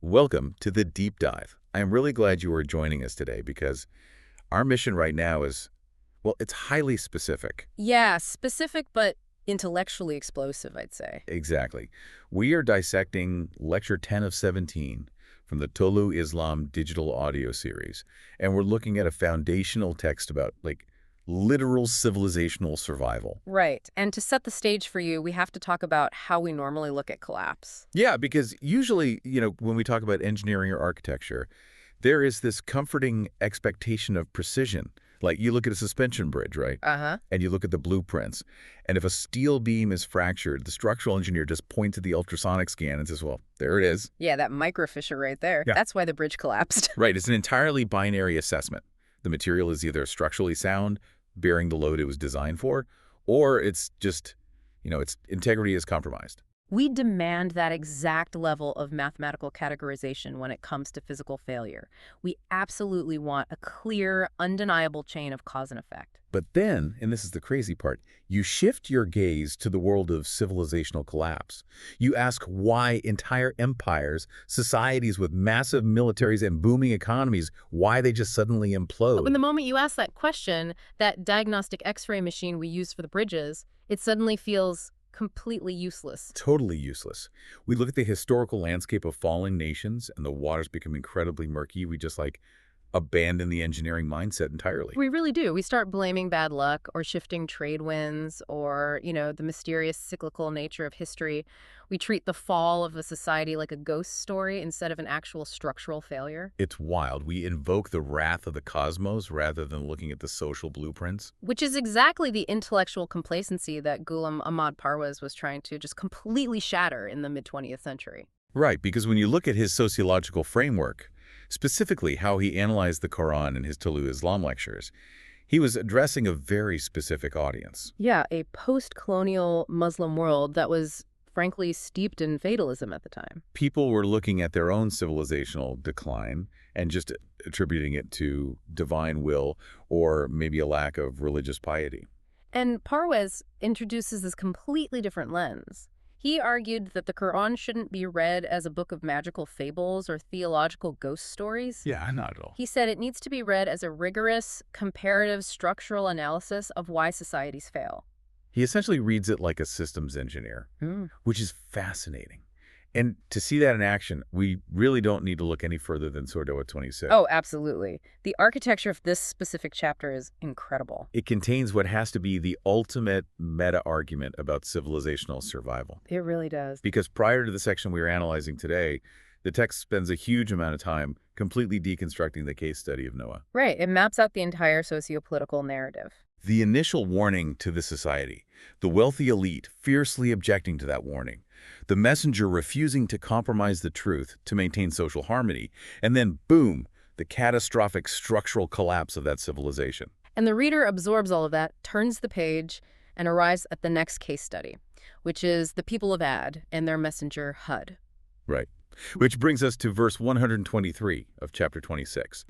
Welcome to the Deep Dive. I am really glad you are joining us today because our mission right now is, well, it's highly specific. Yeah, specific but intellectually explosive, I'd say. Exactly. We are dissecting Lecture 10 of 17 from the Tolu Islam digital audio series, and we're looking at a foundational text about, literal civilizational survival. Right. And to set the stage for you, we have to talk about how we normally look at collapse. Yeah, because usually, when we talk about engineering or architecture, there is this comforting expectation of precision. Like you look at a suspension bridge, right? Uh-huh. And you look at the blueprints. And if a steel beam is fractured, the structural engineer just points at the ultrasonic scan and says, well, there it is. Yeah, that microfissure right there. Yeah. That's why the bridge collapsed. Right. It's an entirely binary assessment. The material is either structurally sound, bearing the load it was designed for, or it's just, its integrity is compromised. We demand that exact level of mathematical categorization when it comes to physical failure. We absolutely want a clear, undeniable chain of cause and effect. But then, and this is the crazy part, you shift your gaze to the world of civilizational collapse. You ask why entire empires, societies with massive militaries and booming economies, why they just suddenly implode. But when the moment you ask that question, that diagnostic X-ray machine we use for the bridges, it suddenly feels completely useless. Totally useless. We look at the historical landscape of falling nations and the waters become incredibly murky. We just abandon the engineering mindset entirely. We really do. We start blaming bad luck or shifting trade winds or, the mysterious cyclical nature of history. We treat the fall of a society like a ghost story instead of an actual structural failure. It's wild. We invoke the wrath of the cosmos rather than looking at the social blueprints. Which is exactly the intellectual complacency that Ghulam Ahmad Parwez was trying to just completely shatter in the mid-20th century. Right, because when you look at his sociological framework, specifically how he analyzed the Quran in his Tolu Islam lectures, he was addressing a very specific audience. Yeah, a post-colonial Muslim world that was, frankly, steeped in fatalism at the time. People were looking at their own civilizational decline and just attributing it to divine will or maybe a lack of religious piety. And Parwez introduces this completely different lens. He argued that the Quran shouldn't be read as a book of magical fables or theological ghost stories. Yeah, not at all. He said it needs to be read as a rigorous, comparative, structural analysis of why societies fail. He essentially reads it like a systems engineer, which is fascinating. And to see that in action, we really don't need to look any further than Surah 26. Oh, absolutely. The architecture of this specific chapter is incredible. It contains what has to be the ultimate meta-argument about civilizational survival. It really does. Because prior to the section we are analyzing today, the text spends a huge amount of time completely deconstructing the case study of Noah. Right. It maps out the entire socio-political narrative. The initial warning to the society, the wealthy elite fiercely objecting to that warning, the messenger refusing to compromise the truth to maintain social harmony, and then, boom, the catastrophic structural collapse of that civilization. And the reader absorbs all of that, turns the page, and arrives at the next case study, which is the people of Ad and their messenger, Hud. Right. Which brings us to verse 123 of chapter 26.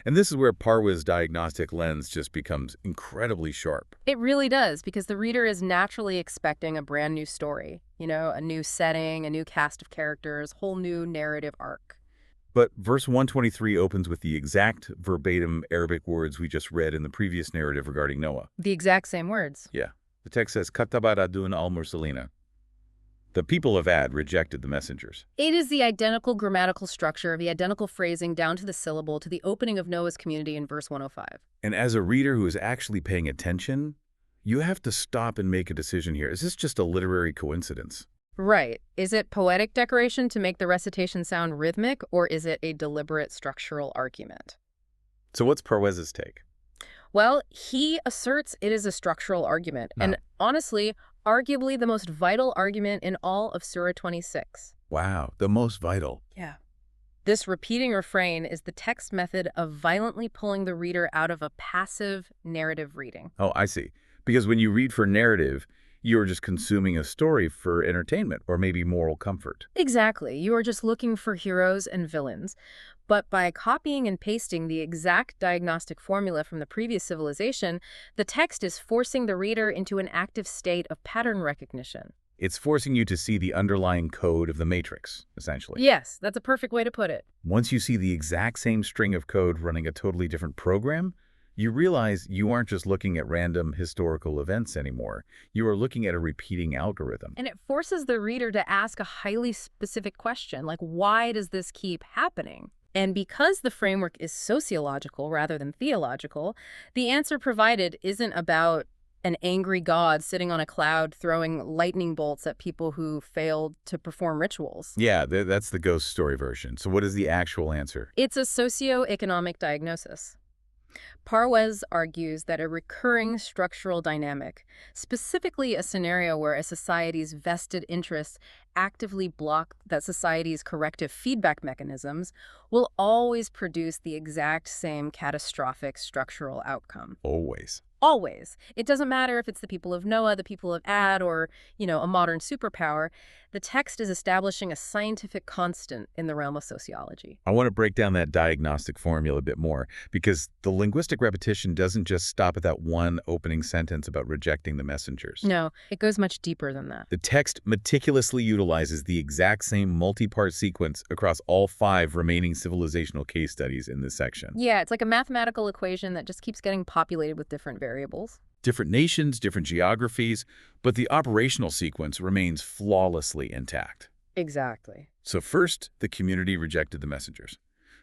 And this is where Parwez's diagnostic lens just becomes incredibly sharp. It really does, because the reader is naturally expecting a brand new story, a new setting, a new cast of characters, whole new narrative arc. But verse 123 opens with the exact verbatim Arabic words we just read in the previous narrative regarding Noah. The exact same words. Yeah. The text says, Katabat adun al-mursalina. The people of Ad rejected the messengers. It is the identical grammatical structure, the identical phrasing down to the syllable to the opening of Noah's community in verse 105. And as a reader who is actually paying attention, you have to stop and make a decision here. Is this just a literary coincidence? Right. Is it poetic decoration to make the recitation sound rhythmic, or is it a deliberate structural argument? So what's Parwez's take? Well, he asserts it is a structural argument, and honestly, arguably the most vital argument in all of Surah 26. Wow, the most vital. Yeah. This repeating refrain is the text method of violently pulling the reader out of a passive narrative reading. Oh, I see. Because when you read for narrative, you're just consuming a story for entertainment or maybe moral comfort. Exactly. You are just looking for heroes and villains. But by copying and pasting the exact diagnostic formula from the previous civilization, the text is forcing the reader into an active state of pattern recognition. It's forcing you to see the underlying code of the matrix, essentially. Yes, that's a perfect way to put it. Once you see the exact same string of code running a totally different program, you realize you aren't just looking at random historical events anymore. You are looking at a repeating algorithm. And it forces the reader to ask a highly specific question, like, why does this keep happening? And because the framework is sociological rather than theological, the answer provided isn't about an angry god sitting on a cloud throwing lightning bolts at people who failed to perform rituals. Yeah, that's the ghost story version. So what is the actual answer? It's a socio-economic diagnosis. Parwez argues that a recurring structural dynamic, specifically a scenario where a society's vested interests actively block that society's corrective feedback mechanisms, will always produce the exact same catastrophic structural outcome. Always. Always. It doesn't matter if it's the people of Noah, the people of Ad, or, a modern superpower. The text is establishing a scientific constant in the realm of sociology. I want to break down that diagnostic formula a bit more, because the linguistic repetition doesn't just stop at that one opening sentence about rejecting the messengers. No, it goes much deeper than that. The text meticulously utilizes the exact same multi-part sequence across all 5 remaining civilizational case studies in this section. Yeah, it's like a mathematical equation that just keeps getting populated with different variables. Different nations, different geographies, but the operational sequence remains flawlessly intact. Exactly. So first, the community rejected the messengers.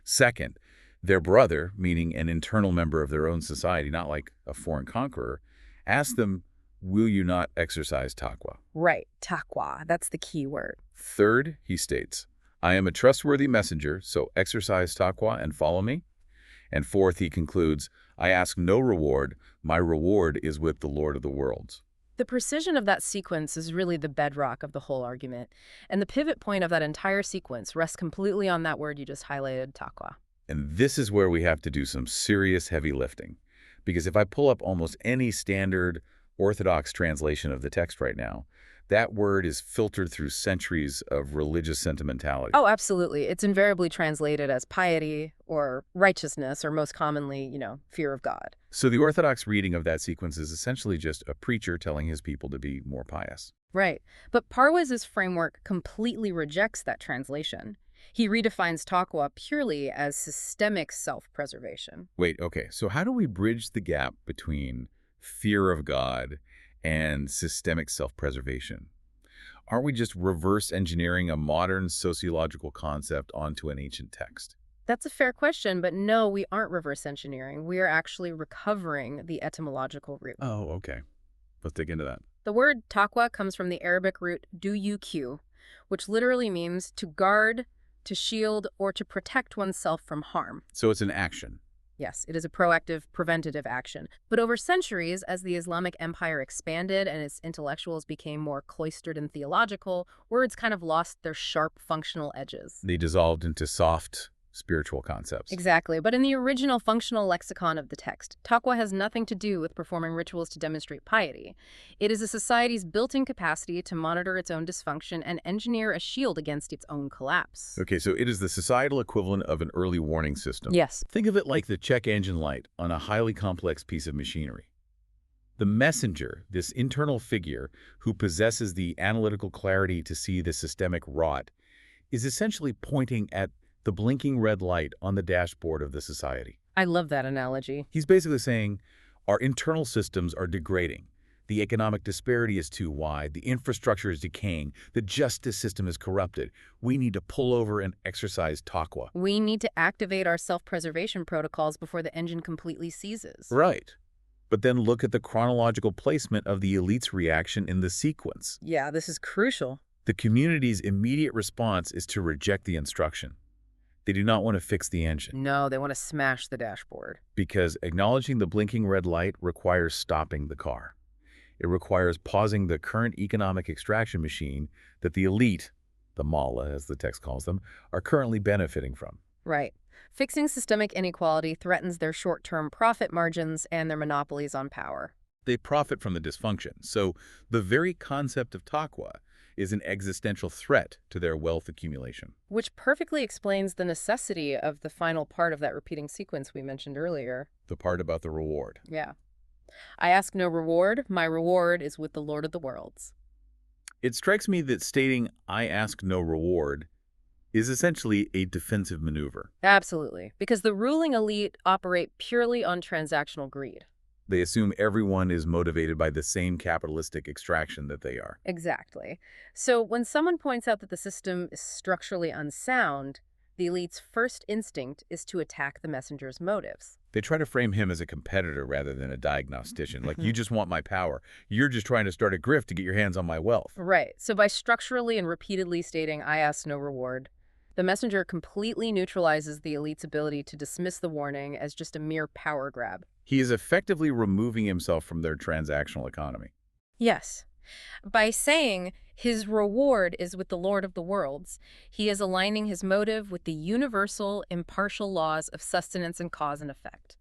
Second, their brother, meaning an internal member of their own society, not like a foreign conqueror, asked them, "Will you not exercise taqwa?" Right, taqwa, that's the key word. Third, he states, "I am a trustworthy messenger, so exercise taqwa and follow me." And fourth, he concludes, "I ask no reward. My reward is with the Lord of the worlds." The precision of that sequence is really the bedrock of the whole argument, and the pivot point of that entire sequence rests completely on that word you just highlighted, taqwa. And this is where we have to do some serious heavy lifting. Because if I pull up almost any standard Orthodox translation of the text right now, that word is filtered through centuries of religious sentimentality. Oh, absolutely. It's invariably translated as piety or righteousness, or most commonly, fear of God. So the Orthodox reading of that sequence is essentially just a preacher telling his people to be more pious. Right. But Parwez's framework completely rejects that translation. He redefines taqwa purely as systemic self-preservation. Wait, okay. So how do we bridge the gap between fear of God and systemic self-preservation? Aren't we just reverse engineering a modern sociological concept onto an ancient text? That's a fair question, but no, we aren't reverse engineering. We are actually recovering the etymological root. Oh, okay. Let's dig into that. The word taqwa comes from the Arabic root du'yu, which literally means to guard, to shield, or to protect oneself from harm. So it's an action. Yes, it is a proactive, preventative action. But over centuries, as the Islamic Empire expanded and its intellectuals became more cloistered and theological, words kind of lost their sharp functional edges. They dissolved into soft, spiritual concepts. Exactly. But in the original functional lexicon of the text, taqwa has nothing to do with performing rituals to demonstrate piety. It is a society's built-in capacity to monitor its own dysfunction and engineer a shield against its own collapse. Okay, so it is the societal equivalent of an early warning system. Yes. Think of it like the check engine light on a highly complex piece of machinery. The messenger, this internal figure who possesses the analytical clarity to see the systemic rot, is essentially pointing at the blinking red light on the dashboard of the society. I love that analogy. He's basically saying, our internal systems are degrading. The economic disparity is too wide. The infrastructure is decaying. The justice system is corrupted. We need to pull over and exercise taqwa. We need to activate our self-preservation protocols before the engine completely seizes. Right. But then look at the chronological placement of the elite's reaction in the sequence. Yeah, this is crucial. The community's immediate response is to reject the instruction. They do not want to fix the engine. No, they want to smash the dashboard. Because acknowledging the blinking red light requires stopping the car. It requires pausing the current economic extraction machine that the elite, the mala as the text calls them, are currently benefiting from. Right. Fixing systemic inequality threatens their short-term profit margins and their monopolies on power. They profit from the dysfunction. So the very concept of taqwa is an existential threat to their wealth accumulation. Which perfectly explains the necessity of the final part of that repeating sequence we mentioned earlier. The part about the reward. Yeah. I ask no reward. My reward is with the Lord of the worlds. It strikes me that stating, "I ask no reward," is essentially a defensive maneuver. Absolutely, because the ruling elite operate purely on transactional greed. They assume everyone is motivated by the same capitalistic extraction that they are. Exactly. So when someone points out that the system is structurally unsound, the elite's first instinct is to attack the messenger's motives. They try to frame him as a competitor rather than a diagnostician. Like, you just want my power. You're just trying to start a grift to get your hands on my wealth. Right. So by structurally and repeatedly stating, I ask no reward, the messenger completely neutralizes the elite's ability to dismiss the warning as just a mere power grab. He is effectively removing himself from their transactional economy. Yes. By saying his reward is with the Lord of the worlds, he is aligning his motive with the universal, impartial laws of sustenance and cause and effect.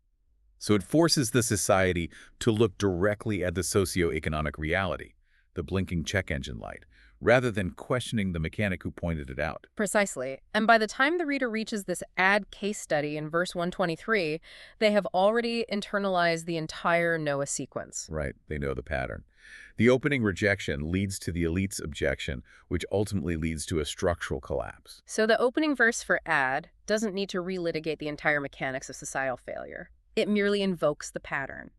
So it forces the society to look directly at the socio-economic reality, the blinking check engine light, rather than questioning the mechanic who pointed it out. Precisely. And by the time the reader reaches this ad case study in verse 123, they have already internalized the entire Noah sequence. Right, they know the pattern. The opening rejection leads to the elite's objection, which ultimately leads to a structural collapse. So the opening verse for ad doesn't need to relitigate the entire mechanics of societal failure. It merely invokes the pattern.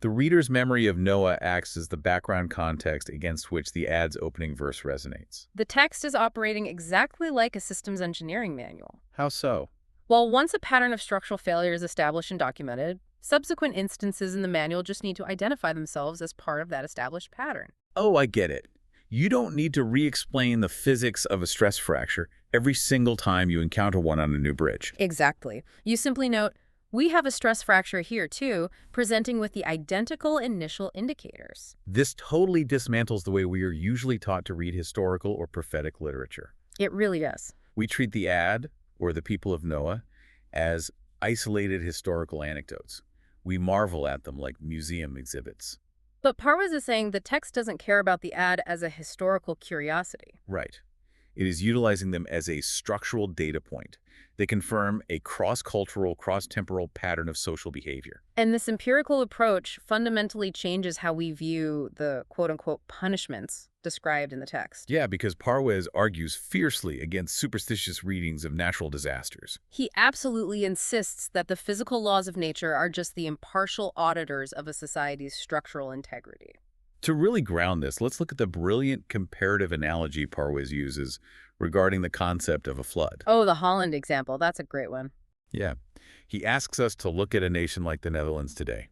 The reader's memory of Noah acts as the background context against which the ad's opening verse resonates. The text is operating exactly like a systems engineering manual. How so? Well, once a pattern of structural failure is established and documented, subsequent instances in the manual just need to identify themselves as part of that established pattern. Oh, I get it. You don't need to re-explain the physics of a stress fracture every single time you encounter one on a new bridge. Exactly. You simply note, we have a stress fracture here too, presenting with the identical initial indicators. This totally dismantles the way we are usually taught to read historical or prophetic literature. It really does. We treat the ad, or the people of Noah, as isolated historical anecdotes. We marvel at them like museum exhibits. But Parwez is saying the text doesn't care about the ad as a historical curiosity. Right. It is utilizing them as a structural data point. They confirm a cross-cultural, cross-temporal pattern of social behavior. And this empirical approach fundamentally changes how we view the quote-unquote punishments described in the text. Yeah, because Parwez argues fiercely against superstitious readings of natural disasters. He absolutely insists that the physical laws of nature are just the impartial auditors of a society's structural integrity. To really ground this, let's look at the brilliant comparative analogy Parwez uses regarding the concept of a flood. Oh, the Holland example. That's a great one. Yeah. He asks us to look at a nation like the Netherlands today.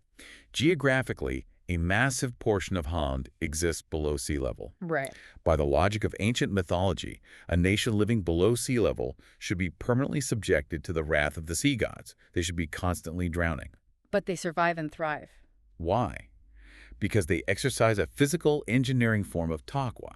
Geographically, a massive portion of Holland exists below sea level. Right. By the logic of ancient mythology, a nation living below sea level should be permanently subjected to the wrath of the sea gods. They should be constantly drowning. But they survive and thrive. Why? Because they exercise a physical engineering form of taqwa.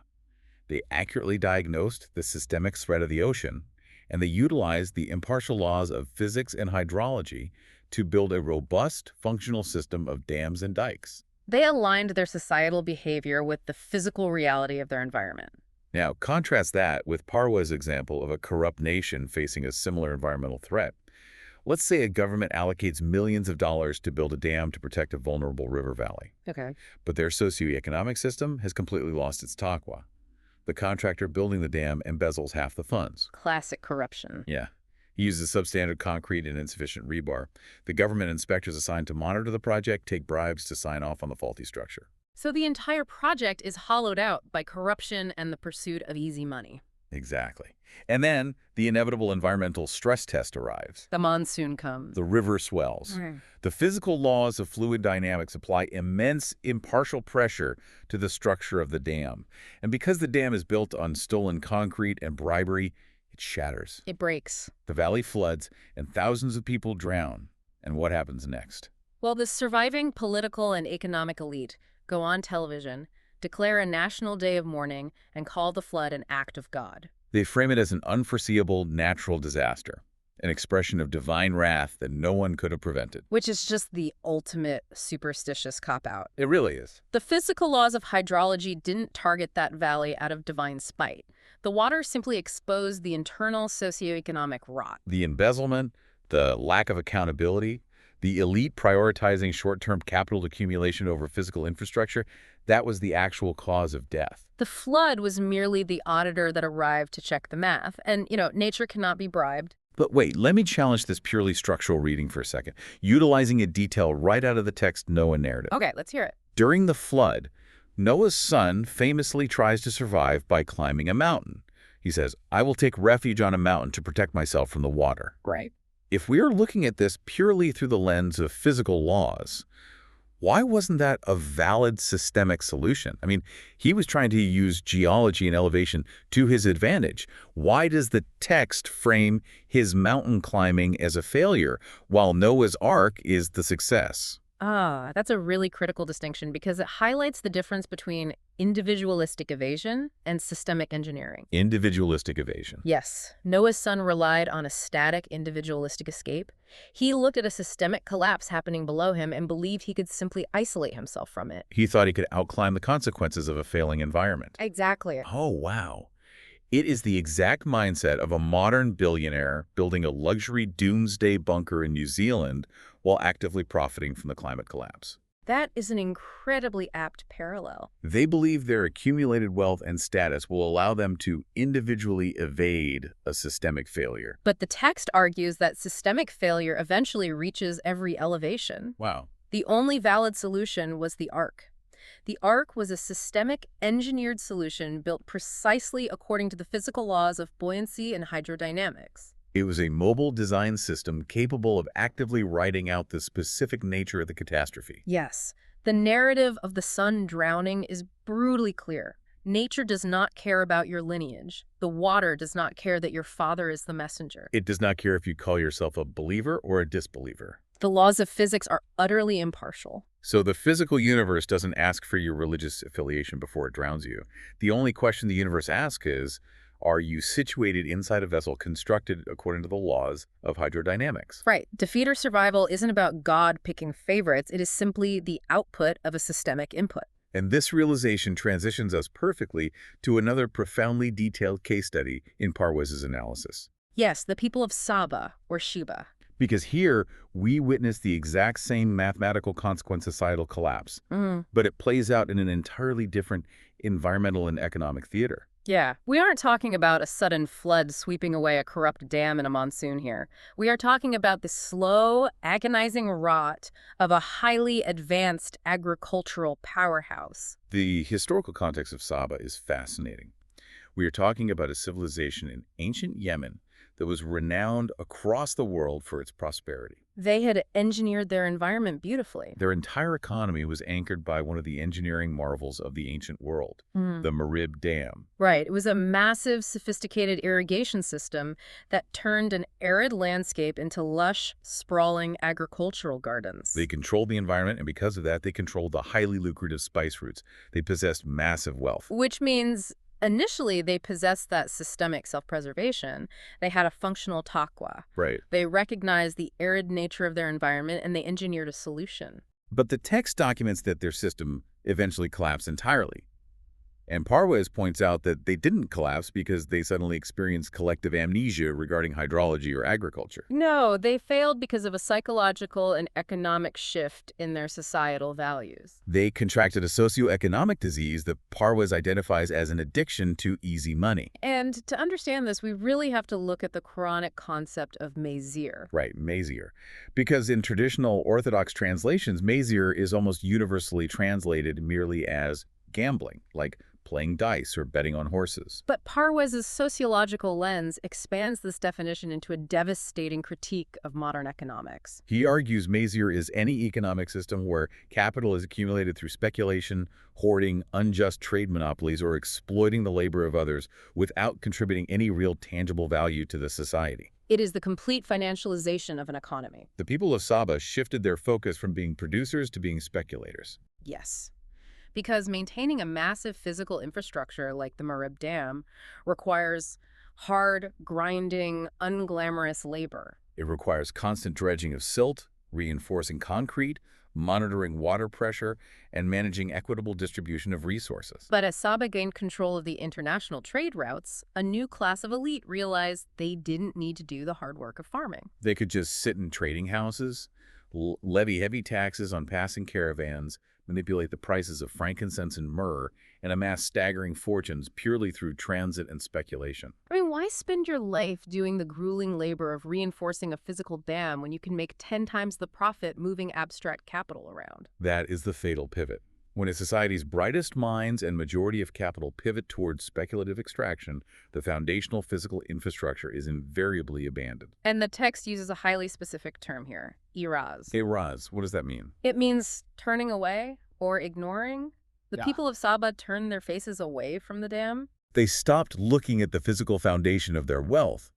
They accurately diagnosed the systemic threat of the ocean, and they utilized the impartial laws of physics and hydrology to build a robust, functional system of dams and dikes. They aligned their societal behavior with the physical reality of their environment. Now, contrast that with Parwez's example of a corrupt nation facing a similar environmental threat. Let's say a government allocates millions of dollars to build a dam to protect a vulnerable river valley. Okay. But their socioeconomic system has completely lost its taqwa. The contractor building the dam embezzles half the funds. Classic corruption. Yeah. He uses substandard concrete and insufficient rebar. The government inspectors assigned to monitor the project take bribes to sign off on the faulty structure. So the entire project is hollowed out by corruption and the pursuit of easy money. Exactly. And then the inevitable environmental stress test arrives. The monsoon comes. The river swells. The physical laws of fluid dynamics apply immense impartial pressure to the structure of the dam. And because the dam is built on stolen concrete and bribery, it shatters. It breaks. The valley floods, and thousands of people drown. And what happens next? Well, the surviving political and economic elite go on television, declare a national day of mourning, and call the flood an act of God. They frame it as an unforeseeable natural disaster, an expression of divine wrath that no one could have prevented. Which is just the ultimate superstitious cop-out. It really is. The physical laws of hydrology didn't target that valley out of divine spite. The water simply exposed the internal socioeconomic rot. The embezzlement, the lack of accountability, the elite prioritizing short-term capital accumulation over physical infrastructure, That was the actual cause of death. The flood was merely the auditor that arrived to check the math. And, nature cannot be bribed. But wait, let me challenge this purely structural reading for a second, utilizing a detail right out of the text Noah narrative. Okay, let's hear it. During the flood, Noah's son famously tries to survive by climbing a mountain. He says, "I will take refuge on a mountain to protect myself from the water." Right. If we are looking at this purely through the lens of physical laws, why wasn't that a valid systemic solution? I mean, he was trying to use geology and elevation to his advantage. Why does the text frame his mountain climbing as a failure, while Noah's Ark is the success? That's a really critical distinction because it highlights the difference between individualistic evasion and systemic engineering. Individualistic evasion. Yes, Noah's son relied on a static individualistic escape. He looked at a systemic collapse happening below him and believed he could simply isolate himself from it. He thought he could outclimb the consequences of a failing environment. Exactly. Oh, wow. It is the exact mindset of a modern billionaire building a luxury doomsday bunker in New Zealand while actively profiting from the climate collapse. That is an incredibly apt parallel. They believe their accumulated wealth and status will allow them to individually evade a systemic failure. But the text argues that systemic failure eventually reaches every elevation. Wow. The only valid solution was the Ark. The Ark was a systemic, engineered solution built precisely according to the physical laws of buoyancy and hydrodynamics. It was a mobile design system capable of actively writing out the specific nature of the catastrophe. Yes, the narrative of the son drowning is brutally clear. Nature does not care about your lineage. The water does not care that your father is the messenger. It does not care if you call yourself a believer or a disbeliever. The laws of physics are utterly impartial. So the physical universe doesn't ask for your religious affiliation before it drowns you. The only question the universe asks is, are you situated inside a vessel constructed according to the laws of hydrodynamics? Right. Defeat or survival isn't about God picking favorites. It is simply the output of a systemic input. And this realization transitions us perfectly to another profoundly detailed case study in Parwez's analysis. Yes, the people of Saba, or Sheba. Because here, we witness the exact same mathematical consequence societal collapse, but it plays out in an entirely different environmental and economic theater. Yeah, we aren't talking about a sudden flood sweeping away a corrupt dam in a monsoon here. We are talking about the slow, agonizing rot of a highly advanced agricultural powerhouse. The historical context of Saba is fascinating. We are talking about a civilization in ancient Yemen that was renowned across the world for its prosperity. They had engineered their environment beautifully. Their entire economy was anchored by one of the engineering marvels of the ancient world, the Marib Dam. Right. It was a massive, sophisticated irrigation system that turned an arid landscape into lush, sprawling agricultural gardens. They controlled the environment, and because of that, they controlled the highly lucrative spice routes. They possessed massive wealth. Which means initially, they possessed that systemic self-preservation. They had a functional taqwa. Right. They recognized the arid nature of their environment, and they engineered a solution. But the text documents that their system eventually collapsed entirely. And Parwez points out that they didn't collapse because they suddenly experienced collective amnesia regarding hydrology or agriculture. No, they failed because of a psychological and economic shift in their societal values. They contracted a socioeconomic disease that Parwez identifies as an addiction to easy money. And to understand this, we really have to look at the Quranic concept of mazir. Right, mazir. Because in traditional Orthodox translations, mazir is almost universally translated merely as gambling, like playing dice or betting on horses. But Parwez's sociological lens expands this definition into a devastating critique of modern economics. He argues mazir is any economic system where capital is accumulated through speculation, hoarding, unjust trade monopolies, or exploiting the labor of others without contributing any real tangible value to the society. It is the complete financialization of an economy. The people of Saba shifted their focus from being producers to being speculators. Yes. Because maintaining a massive physical infrastructure like the Marib Dam requires hard, grinding, unglamorous labor. It requires constant dredging of silt, reinforcing concrete, monitoring water pressure, and managing equitable distribution of resources. But as Saba gained control of the international trade routes, a new class of elite realized they didn't need to do the hard work of farming. They could just sit in trading houses, levy heavy taxes on passing caravans, manipulate the prices of frankincense and myrrh, and amass staggering fortunes purely through transit and speculation. I mean, why spend your life doing the grueling labor of reinforcing a physical dam when you can make 10 times the profit moving abstract capital around? That is the fatal pivot. When a society's brightest minds and majority of capital pivot towards speculative extraction, the foundational physical infrastructure is invariably abandoned. And the text uses a highly specific term here, iraz. Iraz, what does that mean? It means turning away or ignoring. The Yeah. people of Saba turned their faces away from the dam. They stopped looking at the physical foundation of their wealth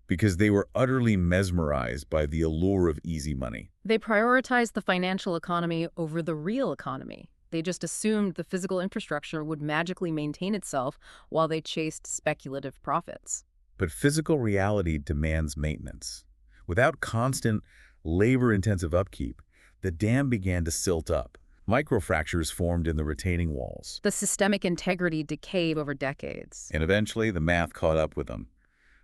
because they were utterly mesmerized by the allure of easy money. They prioritized the financial economy over the real economy. They just assumed the physical infrastructure would magically maintain itself while they chased speculative profits. But physical reality demands maintenance. Without constant, labor-intensive upkeep, the dam began to silt up. Microfractures formed in the retaining walls. The systemic integrity decayed over decades. And eventually, the math caught up with them.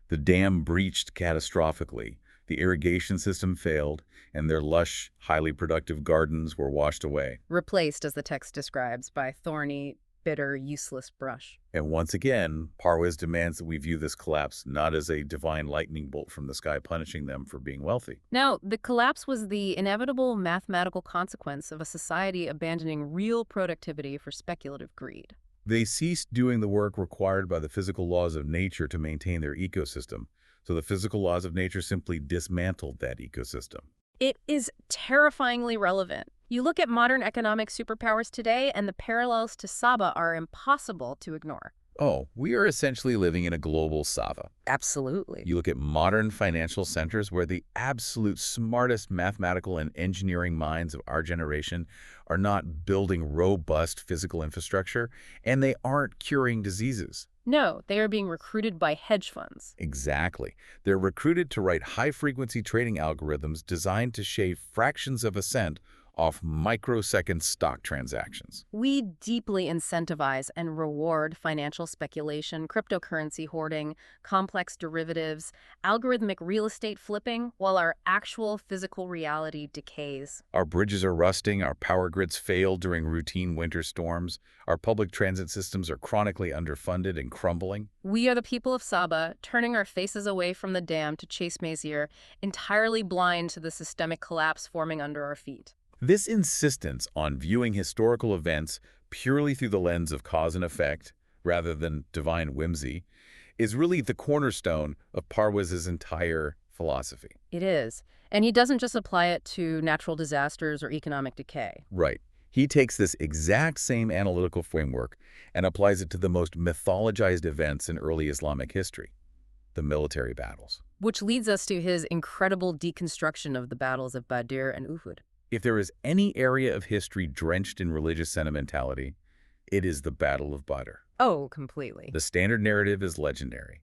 The dam breached catastrophically. The irrigation system failed, and their lush, highly productive gardens were washed away. Replaced, as the text describes, by thorny, bitter, useless brush. And once again, Parwez demands that we view this collapse not as a divine lightning bolt from the sky punishing them for being wealthy. Now, the collapse was the inevitable mathematical consequence of a society abandoning real productivity for speculative greed. They ceased doing the work required by the physical laws of nature to maintain their ecosystem, so the physical laws of nature simply dismantled that ecosystem. It is terrifyingly relevant. You look at modern economic superpowers today, and the parallels to Saba are impossible to ignore. Oh, we are essentially living in a global Sava. Absolutely. You look at modern financial centers where the absolute smartest mathematical and engineering minds of our generation are not building robust physical infrastructure, and they aren't curing diseases. No, they are being recruited by hedge funds. Exactly. They're recruited to write high-frequency trading algorithms designed to shave fractions of a cent off microsecond stock transactions. We deeply incentivize and reward financial speculation, cryptocurrency hoarding, complex derivatives, algorithmic real estate flipping, while our actual physical reality decays. Our bridges are rusting, our power grids fail during routine winter storms, our public transit systems are chronically underfunded and crumbling. We are the people of Saba, turning our faces away from the dam to chase Messier, entirely blind to the systemic collapse forming under our feet. This insistence on viewing historical events purely through the lens of cause and effect, rather than divine whimsy, is really the cornerstone of Parwez's entire philosophy. It is. And he doesn't just apply it to natural disasters or economic decay. Right. He takes this exact same analytical framework and applies it to the most mythologized events in early Islamic history, the military battles. Which leads us to his incredible deconstruction of the battles of Badr and Uhud. If there is any area of history drenched in religious sentimentality, it is the Battle of Badr. Oh, completely. The standard narrative is legendary.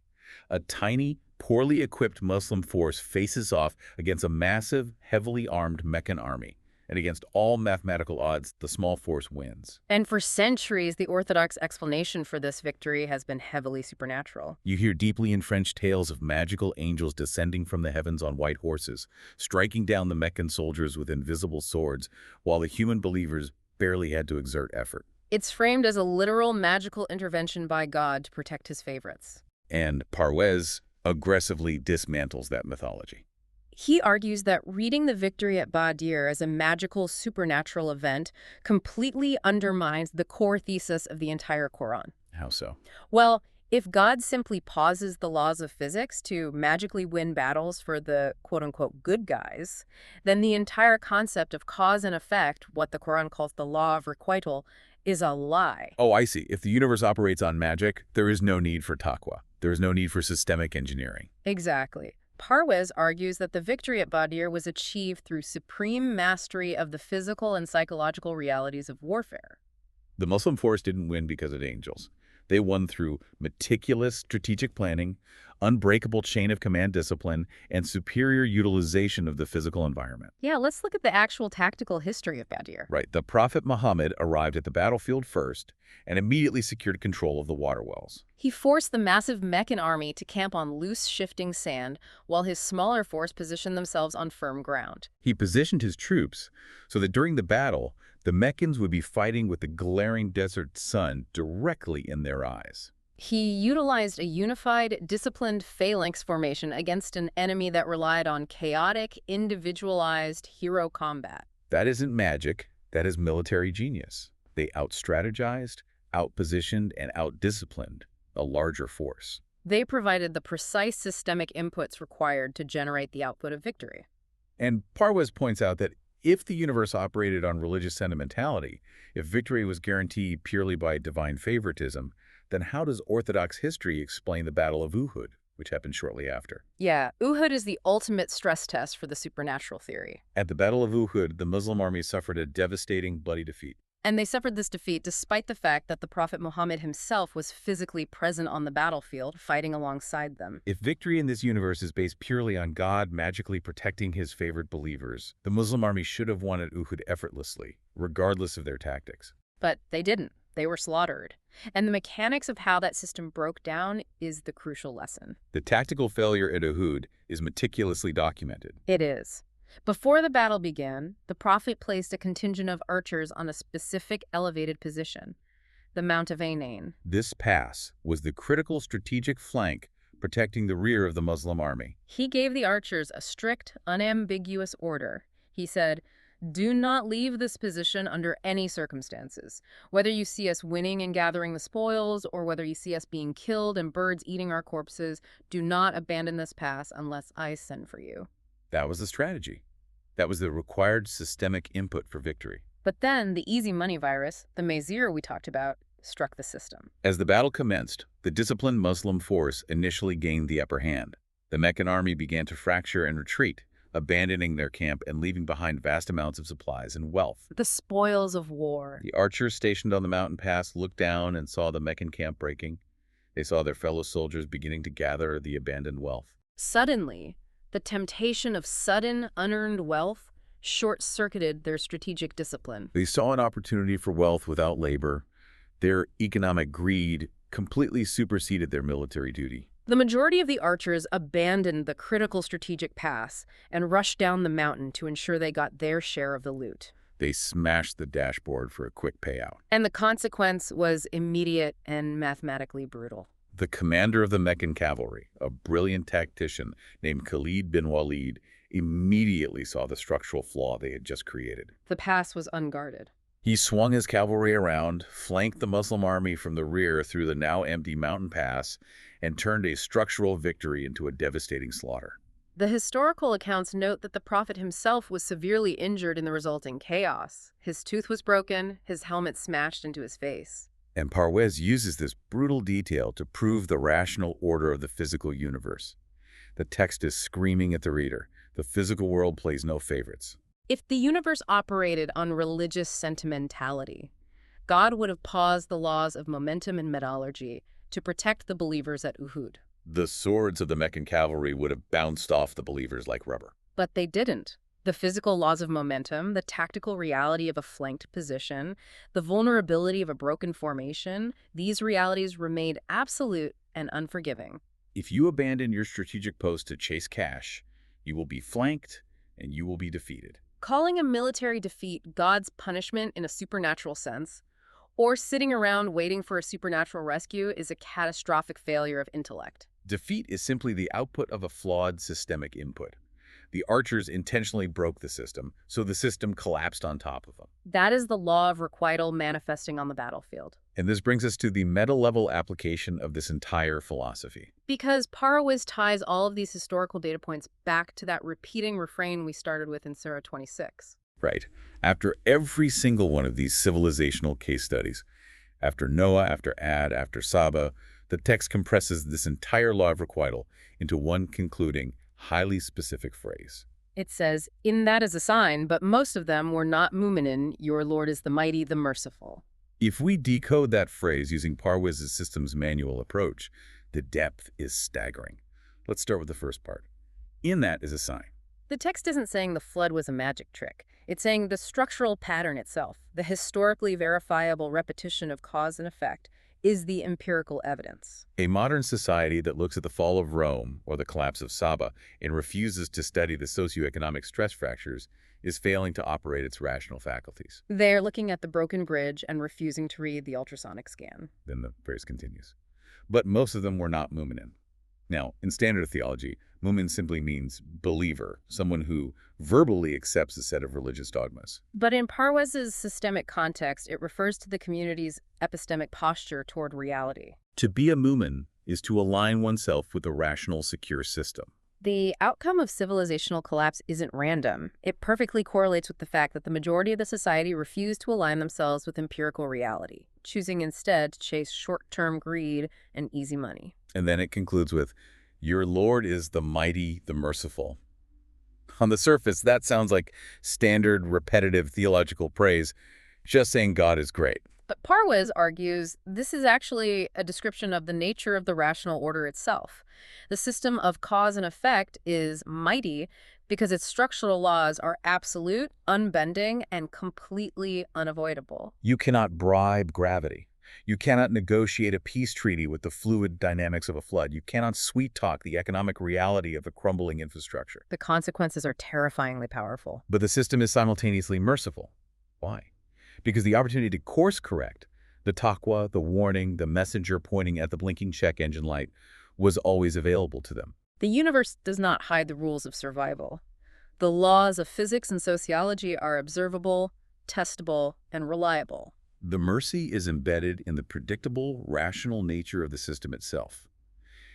A tiny, poorly equipped Muslim force faces off against a massive, heavily armed Meccan army. And against all mathematical odds, the small force wins. And for centuries, the Orthodox explanation for this victory has been heavily supernatural. You hear deeply entrenched tales of magical angels descending from the heavens on white horses, striking down the Meccan soldiers with invisible swords, while the human believers barely had to exert effort. It's framed as a literal magical intervention by God to protect his favorites. And Parwez aggressively dismantles that mythology. He argues that reading the victory at Badr as a magical supernatural event completely undermines the core thesis of the entire Quran. How so? Well, if God simply pauses the laws of physics to magically win battles for the quote-unquote good guys, then the entire concept of cause and effect, what the Quran calls the law of requital, is a lie. Oh, I see. If the universe operates on magic, there is no need for taqwa. There is no need for systemic engineering. Exactly. Parwez argues that the victory at Badr was achieved through supreme mastery of the physical and psychological realities of warfare. The Muslim force didn't win because of angels. They won through meticulous strategic planning, unbreakable chain of command discipline, and superior utilization of the physical environment. Yeah, let's look at the actual tactical history of Badr. Right, the Prophet Muhammad arrived at the battlefield first and immediately secured control of the water wells. He forced the massive Meccan army to camp on loose, shifting sand, while his smaller force positioned themselves on firm ground. He positioned his troops so that during the battle, the Meccans would be fighting with the glaring desert sun directly in their eyes. He utilized a unified, disciplined phalanx formation against an enemy that relied on chaotic, individualized hero combat. That isn't magic, that is military genius. They out-strategized, out-positioned, and out-disciplined a larger force. They provided the precise systemic inputs required to generate the output of victory. And Parwez points out that if the universe operated on religious sentimentality, if victory was guaranteed purely by divine favoritism, then how does Orthodox history explain the Battle of Uhud, which happened shortly after? Yeah, Uhud is the ultimate stress test for the supernatural theory. At the Battle of Uhud, the Muslim army suffered a devastating, bloody defeat. And they suffered this defeat despite the fact that the Prophet Muhammad himself was physically present on the battlefield, fighting alongside them. If victory in this universe is based purely on God magically protecting his favored believers, the Muslim army should have won at Uhud effortlessly, regardless of their tactics. But they didn't. They were slaughtered. And the mechanics of how that system broke down is the crucial lesson. The tactical failure at Uhud is meticulously documented. It is. Before the battle began, the Prophet placed a contingent of archers on a specific elevated position, the Mount of Ainain. This pass was the critical strategic flank protecting the rear of the Muslim army. He gave the archers a strict, unambiguous order. He said, "Do not leave this position under any circumstances. Whether you see us winning and gathering the spoils, or whether you see us being killed and birds eating our corpses, do not abandon this pass unless I send for you." That was the strategy. That was the required systemic input for victory. But then the easy money virus, the Mazir we talked about, struck the system. As the battle commenced, the disciplined Muslim force initially gained the upper hand. The Meccan army began to fracture and retreat, abandoning their camp and leaving behind vast amounts of supplies and wealth. The spoils of war. The archers stationed on the mountain pass looked down and saw the Meccan camp breaking. They saw their fellow soldiers beginning to gather the abandoned wealth. Suddenly, the temptation of sudden, unearned wealth short-circuited their strategic discipline. They saw an opportunity for wealth without labor. Their economic greed completely superseded their military duty. The majority of the archers abandoned the critical strategic pass and rushed down the mountain to ensure they got their share of the loot. They smashed the dashboard for a quick payout. And the consequence was immediate and mathematically brutal. The commander of the Meccan cavalry, a brilliant tactician named Khalid bin Walid, immediately saw the structural flaw they had just created. The pass was unguarded. He swung his cavalry around, flanked the Muslim army from the rear through the now empty mountain pass, and turned a structural victory into a devastating slaughter. The historical accounts note that the Prophet himself was severely injured in the resulting chaos. His tooth was broken, his helmet smashed into his face. And Parwez uses this brutal detail to prove the rational order of the physical universe. The text is screaming at the reader. The physical world plays no favorites. If the universe operated on religious sentimentality, God would have paused the laws of momentum and metallurgy to protect the believers at Uhud. The swords of the Meccan cavalry would have bounced off the believers like rubber. But they didn't. The physical laws of momentum, the tactical reality of a flanked position, the vulnerability of a broken formation, these realities remained absolute and unforgiving. If you abandon your strategic post to chase cash, you will be flanked and you will be defeated. Calling a military defeat God's punishment in a supernatural sense, or sitting around waiting for a supernatural rescue, is a catastrophic failure of intellect. Defeat is simply the output of a flawed systemic input. The archers intentionally broke the system, so the system collapsed on top of them. That is the law of requital manifesting on the battlefield. And this brings us to the meta-level application of this entire philosophy. Because Parwez ties all of these historical data points back to that repeating refrain we started with in Surah 26. Right. After every single one of these civilizational case studies, after Noah, after Ad, after Saba, the text compresses this entire law of requital into one concluding, highly specific phrase. It says, "In that is a sign, but most of them were not mu'minin. Your Lord is the mighty, the merciful." If we decode that phrase using Parwez's systems manual approach, the depth is staggering. Let's start with the first part. In that is a sign. The text isn't saying the flood was a magic trick. It's saying the structural pattern itself, the historically verifiable repetition of cause and effect, is the empirical evidence. A modern society that looks at the fall of Rome or the collapse of Saba and refuses to study the socioeconomic stress fractures is failing to operate its rational faculties. They're looking at the broken bridge and refusing to read the ultrasonic scan. Then the phrase continues. But most of them were not mu'minin. Now, in standard theology, mu'min simply means believer, someone who verbally accepts a set of religious dogmas. But in Parwez's systemic context, it refers to the community's epistemic posture toward reality. To be a mu'min is to align oneself with a rational, secure system. The outcome of civilizational collapse isn't random. It perfectly correlates with the fact that the majority of the society refused to align themselves with empirical reality, choosing instead to chase short-term greed and easy money. And then it concludes with, "Your Lord is the mighty, the merciful." On the surface, that sounds like standard, repetitive theological praise, just saying God is great. But Parwez argues this is actually a description of the nature of the rational order itself. The system of cause and effect is mighty because its structural laws are absolute, unbending, and completely unavoidable. You cannot bribe gravity. You cannot negotiate a peace treaty with the fluid dynamics of a flood. You cannot sweet-talk the economic reality of a crumbling infrastructure. The consequences are terrifyingly powerful. But the system is simultaneously merciful. Why? Because the opportunity to course-correct, the taqwa, the warning, the messenger pointing at the blinking check engine light, was always available to them. The universe does not hide the rules of survival. The laws of physics and sociology are observable, testable, and reliable. The mercy is embedded in the predictable, rational nature of the system itself.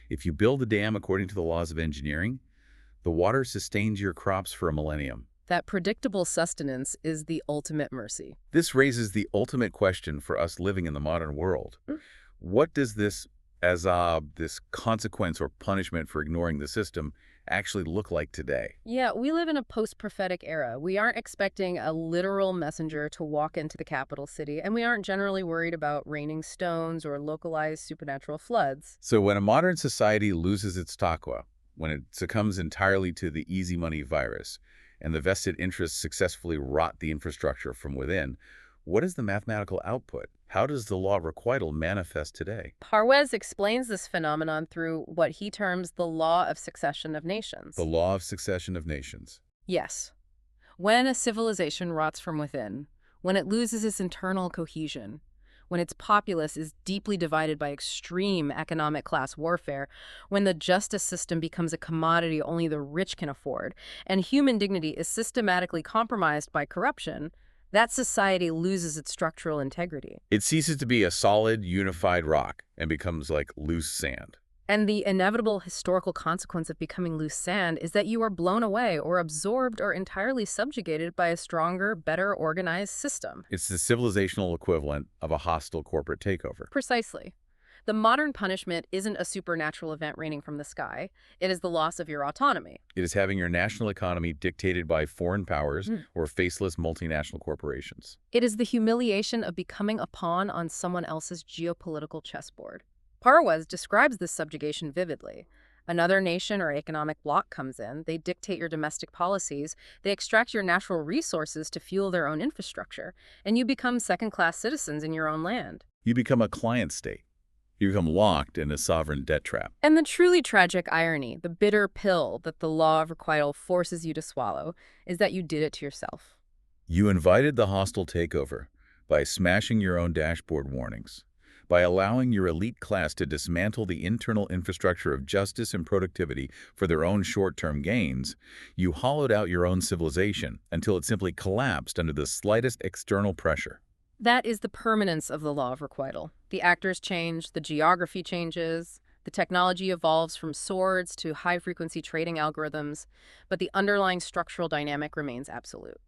If you build a dam according to the laws of engineering, the water sustains your crops for a millennium. That predictable sustenance is the ultimate mercy. This raises the ultimate question for us living in the modern world. What does this azab, this consequence or punishment for ignoring the system, actually look like today? Yeah, we live in a post-prophetic era. We aren't expecting a literal messenger to walk into the capital city, and we aren't generally worried about raining stones or localized supernatural floods. So when a modern society loses its taqwa, when it succumbs entirely to the easy money virus, and the vested interests successfully rot the infrastructure from within, what is the mathematical output? How does the law of requital manifest today? Parwez explains this phenomenon through what he terms the law of succession of nations. The law of succession of nations. Yes. When a civilization rots from within, when it loses its internal cohesion, when its populace is deeply divided by extreme economic class warfare, when the justice system becomes a commodity only the rich can afford, and human dignity is systematically compromised by corruption, that society loses its structural integrity. It ceases to be a solid, unified rock and becomes like loose sand. And the inevitable historical consequence of becoming loose sand is that you are blown away or absorbed or entirely subjugated by a stronger, better organized system. It's the civilizational equivalent of a hostile corporate takeover. Precisely. The modern punishment isn't a supernatural event raining from the sky. It is the loss of your autonomy. It is having your national economy dictated by foreign powers or faceless multinational corporations. It is the humiliation of becoming a pawn on someone else's geopolitical chessboard. Parwez describes this subjugation vividly. Another nation or economic bloc comes in, they dictate your domestic policies, they extract your natural resources to fuel their own infrastructure, and you become second-class citizens in your own land. You become a client state. You become locked in a sovereign debt trap. And the truly tragic irony, the bitter pill that the law of requital forces you to swallow, is that you did it to yourself. You invited the hostile takeover by smashing your own dashboard warnings. By allowing your elite class to dismantle the internal infrastructure of justice and productivity for their own short-term gains, you hollowed out your own civilization until it simply collapsed under the slightest external pressure. That is the permanence of the law of requital. The actors change, the geography changes, the technology evolves from swords to high-frequency trading algorithms, but the underlying structural dynamic remains absolute.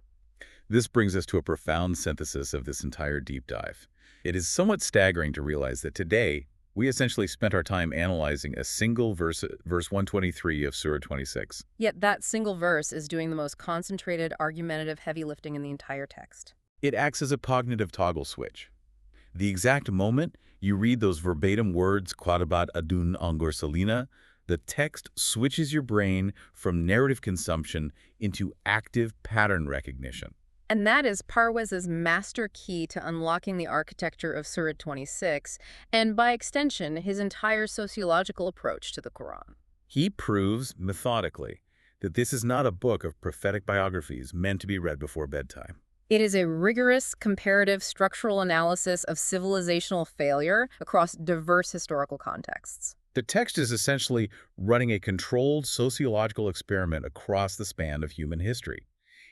This brings us to a profound synthesis of this entire deep dive. It is somewhat staggering to realize that today, we essentially spent our time analyzing a single verse 123 of Surah 26. Yet that single verse is doing the most concentrated, argumentative heavy lifting in the entire text. It acts as a cognitive toggle switch. The exact moment you read those verbatim words, Qadabat adun angur salina, The text switches your brain from narrative consumption into active pattern recognition. And that is Parwez's master key to unlocking the architecture of Surah 26, and by extension, his entire sociological approach to the Quran. He proves methodically that this is not a book of prophetic biographies meant to be read before bedtime. It is a rigorous, comparative, structural analysis of civilizational failure across diverse historical contexts. The text is essentially running a controlled sociological experiment across the span of human history.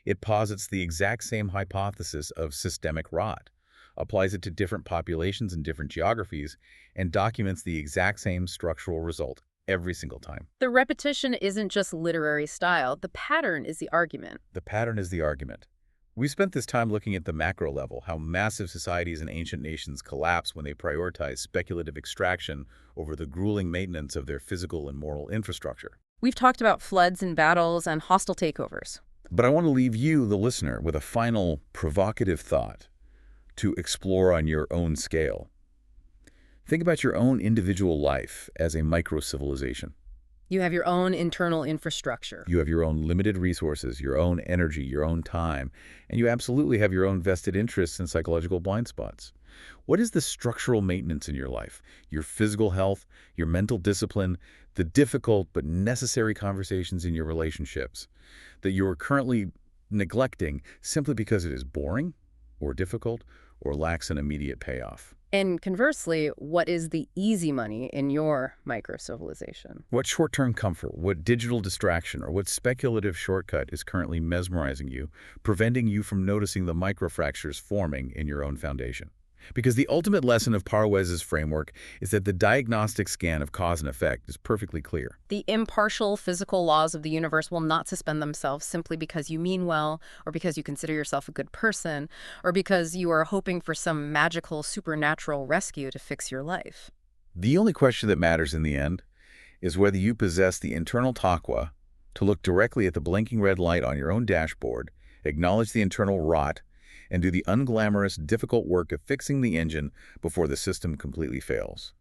It posits the exact same hypothesis of systemic rot, applies it to different populations and different geographies, and documents the exact same structural result every single time. The repetition isn't just literary style. The pattern is the argument. The pattern is the argument. We spent this time looking at the macro level, how massive societies and ancient nations collapse when they prioritize speculative extraction over the grueling maintenance of their physical and moral infrastructure. We've talked about floods and battles and hostile takeovers. But I want to leave you, the listener, with a final provocative thought to explore on your own scale. Think about your own individual life as a micro-civilization. You have your own internal infrastructure. You have your own limited resources, your own energy, your own time, and you absolutely have your own vested interests and psychological blind spots. What is the structural maintenance in your life? Your physical health, your mental discipline, the difficult but necessary conversations in your relationships that you are currently neglecting simply because it is boring or difficult or lacks an immediate payoff. And conversely, what is the easy money in your micro-civilization? What short-term comfort, what digital distraction, or what speculative shortcut is currently mesmerizing you, preventing you from noticing the microfractures forming in your own foundation? Because the ultimate lesson of Parwez's framework is that the diagnostic scan of cause and effect is perfectly clear. The impartial physical laws of the universe will not suspend themselves simply because you mean well, or because you consider yourself a good person, or because you are hoping for some magical supernatural rescue to fix your life. The only question that matters in the end is whether you possess the internal taqwa to look directly at the blinking red light on your own dashboard, acknowledge the internal rot, and do the unglamorous, difficult work of fixing the engine before the system completely fails.